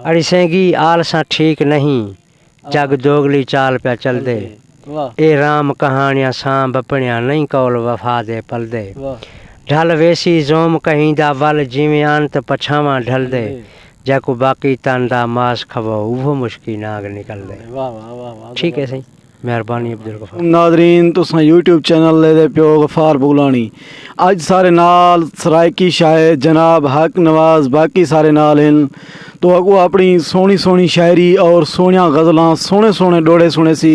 अड़िसेंगी आलसा ठीक नहीं जग दोगली चाल पे चल दे ए राम कहानियां सांभ अपनिया नहीं कौल वफा दे पल दे ढल वेसी जोम कहींदा वल जिमें अंत पछावा ढल दे जैको बाकी तंदा मास खवो वो मुश्किल नाग निकल दे। ठीक है सही मेहरबानी Abdul Ghaffar. Nadreen तुसां YouTube channel दे प्यो गफार बुगलानी अज सारे नाल सरायकी शायर जनाब हक नवाज बाकी सारे नाल हैं तो अगो अपनी सोहनी सोहनी शायरी और सोहनिया गज़लां सोहने सोहने डोड़े सुने सी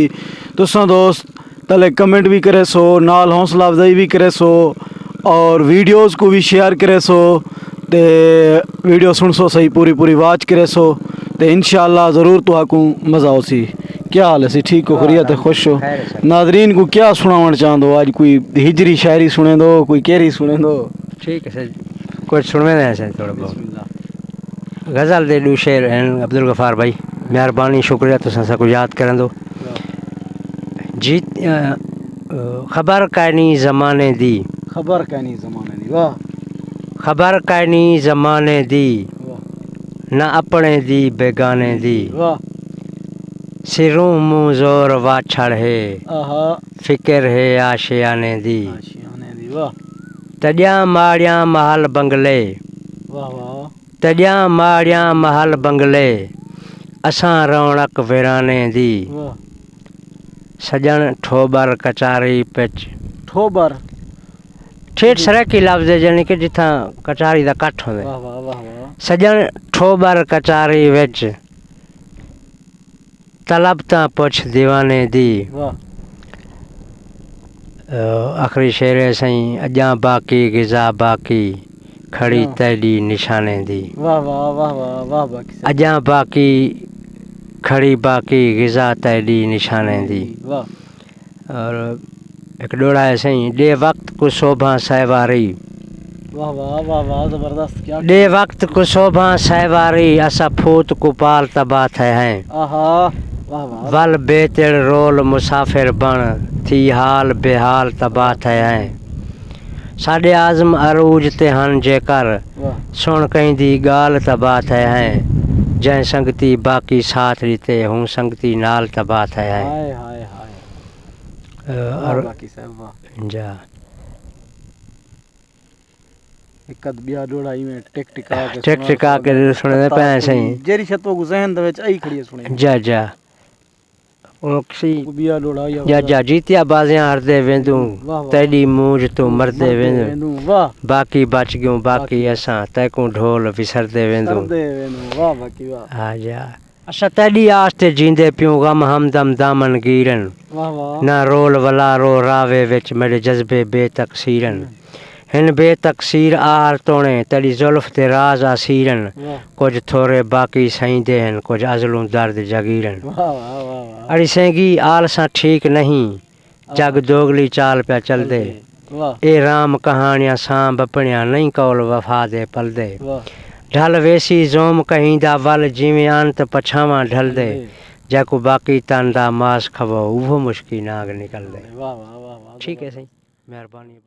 तुसां दोस्त तले कमेंट भी करे सो नाल हौसला अफजाई भी करे सो और वीडियोज़ को भी शेयर करे सो ते वीडियो सुन सो सही पूरी पूरी वाच करे सो ते इंशाअल्लाह ज़रूर तो आकू मज़ा हो सी। क्या हाल है सी ठीक हो खरीत है खुश हो। नादरीन को क्या सुनावण चाहदो आज कोई हिजरी शायरी सुने दो कोई केरी सुने दो। ठीक है सर कुछ सुनवे ना सर थोड़ा बहुत गज़ल दे दो शेर हैं अब्दुल गफार भाई मेहरबानी शुक्रिया तुसां सां को याद करन दो जीत खबर कैनी ज़माने दी खबर कैनी ज़माने दी वाह खबर कैनी ज़माने दी न अपने दी बेगाने दी वाह सिरों मुँह जोर वाछड़ है फिक्र है आशियाने दी वाह तॾियां माड़ियां महल बंगले वाह वाह तॾियां माड़ियां महल बंगले असां रौनक वीराने दी वाह सजन ठोबर कचारी पिच ठोबर ठेठ सराकी लफ्ज़ है जानी कि जिथा कचारी दा कट्ठ होंदे वाह वाह वाह वाह सजन ठोबर कचारी विच तलब ता पुछ दीवाने दी वाह आखिरी शेर है सही अजां बाकी गिज़ा बाकी खड़ी तैडी निशाने दी वाह वाह वाह वाह वाह बाकी अजां बाकी खड़ी बाकी गिज़ा तैडी निशाने दी वाह और एक डोड़ा है सही डे वक्त को शोभा सहवारी वाह वाह वाह वाह जबरदस्त क्या डे वक्त को शोभा सहवारी असा फूत को पाल तबा थे हैं आहा वाह वाह वल बेतिल रोल मुसाफिर बन थी हाल बेहाल तबा थे हैं साडे आज़म अरूज ते हन जेकर वाह सुन कहीं दी गाल तबा थे हैं जै संगती बाकी साथ रीते हूँ संगती नाल तबा थे हैं हाय हाय हाय और बाकी साहब वाह जा एक बिया डोड़ा ही में टिक टिका के सुने पे सही जेरी छतो को जहन दे विच आई खड़ी सुने जा जा ओक्सी बिया डोड़ा जा जीतिया बाजियां हरदे वेंदू तेडी मूंज तू मरदे वेंदू वाह बाकी बच गयो बाकी असां तैको ढोल विसरदे वेंदू वाह बाकी वाह आ जा असां तेडी आस्ते जींदे पियो गम हमदम दामन गिरन वाह वाह ना रोल वलारो रावे विच मेरे जज्बे बेतकसीरन हिन बेतकसीर आर तोणे तेरी जुल्फ ते राज आसीरन कुछ थोड़े बाकी सहींदे हैं कुछ अजलूं दर्द जगीरन अड़िसेंगी आलसा ठीक नहीं जग दोगली चाल पे चल दे ए राम कहानियां सांभ अपनिया नहीं कौल वफा दे पल दे ढल वेसी जोम कहींदा वल जिमें अंत पछावा ढल दे जैको बाकी तंदा मास खवो वो मुश्किल नाग निकल दे। ठीक है सही मेहरबानी।